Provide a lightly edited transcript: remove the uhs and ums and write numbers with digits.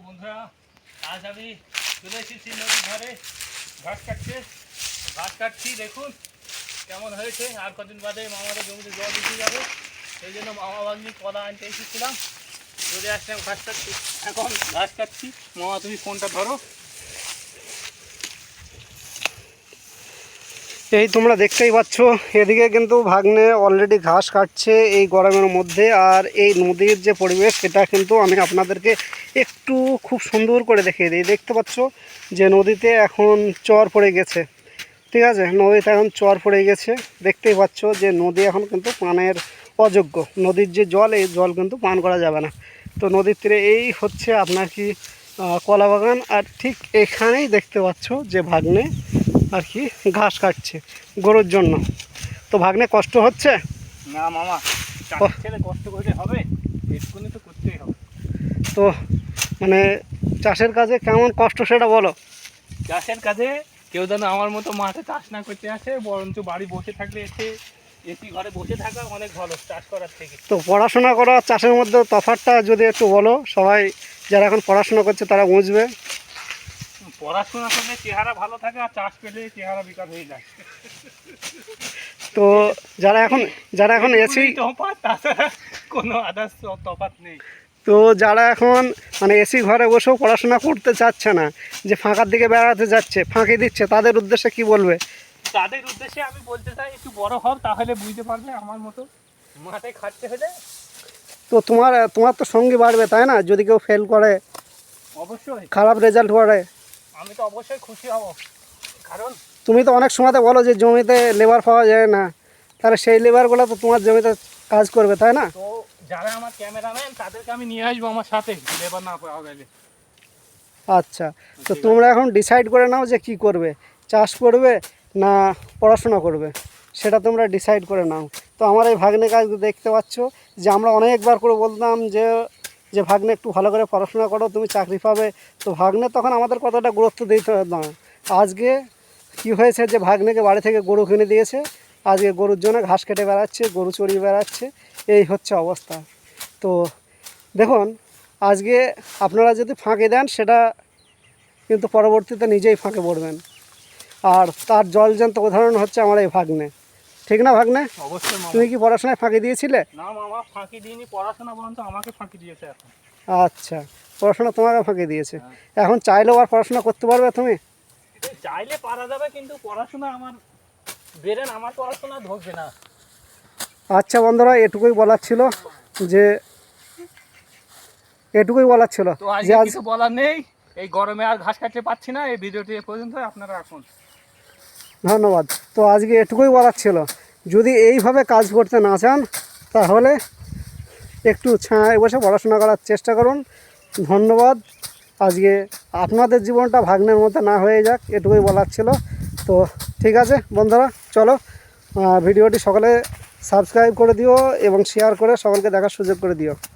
বন্ধুরা, আজ আমি চলে এসেছি নদীর ধারে ঘাস কাটছি। দেখুন কেমন হয়েছে। আর কদিন বাদে মামাদের জমিতে জল দিতে যাবে, সেই জন্য মামা বাগনি কলা আনতে এসেছিলাম। চলে আসলাম ঘাস কাটছি। এখন ঘাস কাটছি। মামা তুমি ফোনটা ধরো। এই তোমরা দেখতেই পাচ্ছ, এদিকে কিন্তু ভাগ্নে অলরেডি ঘাস কাটছে এই গরমের মধ্যে। আর এই নদীর যে পরিবেশ, সেটা কিন্তু আমি আপনাদেরকে একটু খুব সুন্দর করে দেখিয়ে দিই। দেখতে পাচ্ছ যে নদীতে এখন চর পড়ে গেছে। ঠিক আছে, নদীতে এখন চর পড়ে গেছে। দেখতেই পাচ্ছ যে নদী এখন কিন্তু পানের অযোগ্য। নদীর যে জল, এই জল কিন্তু পান করা যাবে না। তো নদীর তীরে এই হচ্ছে আপনার কি কলা বাগান। আর ঠিক এখানেই দেখতে পাচ্ছ যে ভাগ্নে আর কি ঘাস কাটছে গরুর জন্য। তো ভাগ্নে কষ্ট হচ্ছে না মামা, চাষের ছেলে কষ্ট করতে হবে, এটুকুনি তো করতেই হবে। তো মানে চাষের কাজে কেমন কষ্ট সেটা বলো। চাষের কাজে কেউ যেন আমার মতো মাঠে চাষ না করতে আসে, বরঞ্চ বাড়ি বসে থাকলে এসি ঘরে বসে থাকা অনেক ভালো চাষ করার থেকে। তো পড়াশোনা করা চাষের মধ্যে তফাৎটা যদি একটু বলো, সবাই যারা এখন পড়াশোনা করছে তারা বুঝবে। পড়াশোনা করলে চেহারা ভালো থাকে, আর চাষ পেলে চেহারা বিকার হয়ে যায়। তো যারা এখন এসি তফাৎ, তাছাড়া কোনো আদার্স তফাৎ নেই। তো যারা এখন মানে এসি ঘরে বসেও পড়াশোনা করতে চাচ্ছে না, যে ফাঁকার দিকে বেড়াতে যাচ্ছে, ফাঁকি দিচ্ছে, তাদের উদ্দেশ্যে কি বলবে? তাদের উদ্দেশ্যে আমি বলতে চাই, একটু বড় হও, তাহলে বুঝতে পারবে আমার মতো মাঠে খাটতে হলে। তো তোমার তো সঙ্গী বাড়বে, তাই না? যদি কেউ ফেল করে, অবশ্যই খারাপ রেজাল্ট করে, আমি তো অবশ্যই খুশি হব। কারণ তুমি তো অনেক সময়তে বলো যে জমিতে লেবার পাওয়া যায় না, তাহলে সেই লেবারগুলো তো তোমার জমিতে কাজ করবে, তাই না? তো যারা আমার ক্যামেরাম্যান, তাদেরকে আমি নিয়ে আসবো আমার সাথে, লেবার না পাওয়া গেলে। আচ্ছা, তো তোমরা এখন ডিসাইড করে নাও যে কি করবে, চাষ করবে না পড়াশোনা করবে, সেটা তোমরা ডিসাইড করে নাও। তো আমার এই ভাগ্নে কাজ দেখতে পাচ্ছ যে আমরা অনেকবার করে বলতাম যে ভাগ্নে একটু ভালো করে পড়াশোনা করো, তুমি চাকরি পাবে। তো ভাগ্নে তখন আমাদের কতটা গুরুত্ব দিতে না। আজকে কি হয়েছে যে ভাগ্নেকে বাড়ি থেকে গরু কিনে দিয়েছে, আজকে গরুর জন্য ঘাস কেটে বেড়াচ্ছে, গরু চড়িয়ে বেড়াচ্ছে, এই হচ্ছে অবস্থা। তো দেখুন, আজকে আপনারা যদি ফাঁকে দেন, সেটা কিন্তু পরবর্তীতে নিজেই ফাঁকে পড়বেন। আর তার জলজ্যান্ত উদাহরণ হচ্ছে আমার এই ভাগ্নে। ঠিক না ভাগ্নে? অবশ্যই মামা। তুমি কি পড়াশোনায় ফাঁকি দিয়েছিলে? না মামা, ফাঁকি দিইনি, পড়াশোনা বরঞ্চ আমাকে ফাঁকি দিয়েছে এখন। আচ্ছা, পড়াশোনা তোমাকে ফাঁকি দিয়েছে। হ্যাঁ। এখন চাইলেও আর পড়াশোনা করতে পারবে তুমি? চাইলে পারা যাবে, কিন্তু পড়াশোনা আমার বেরেন, আমার পড়াশোনা ধরবে না। আচ্ছা বন্ধুরা, এটুকুই বলার ছিল যে তো আজকে কিছু বলার নেই। এই গরমে আর ঘাস কাটতে পারছি না। এই ভিডিওটি এ পর্যন্ত, আপনারা এখন ধন্যবাদ। তো আজকে এটুকুই বলার ছিল, যদি এইভাবে কাজ করতে না চান, তাহলে একটু ছায়ায় বসে পড়াশোনা করার চেষ্টা করুন। ধন্যবাদ। আজকে আপনাদের জীবনটা ভাগ্নের মধ্যে না হয়ে যাক, এটুকুই বলার ছিল। তো ঠিক আছে বন্ধুরা, চলো ভিডিওটি সকলে সাবস্ক্রাইব করে দিও এবং শেয়ার করে সকলকে দেখার সুযোগ করে দিও।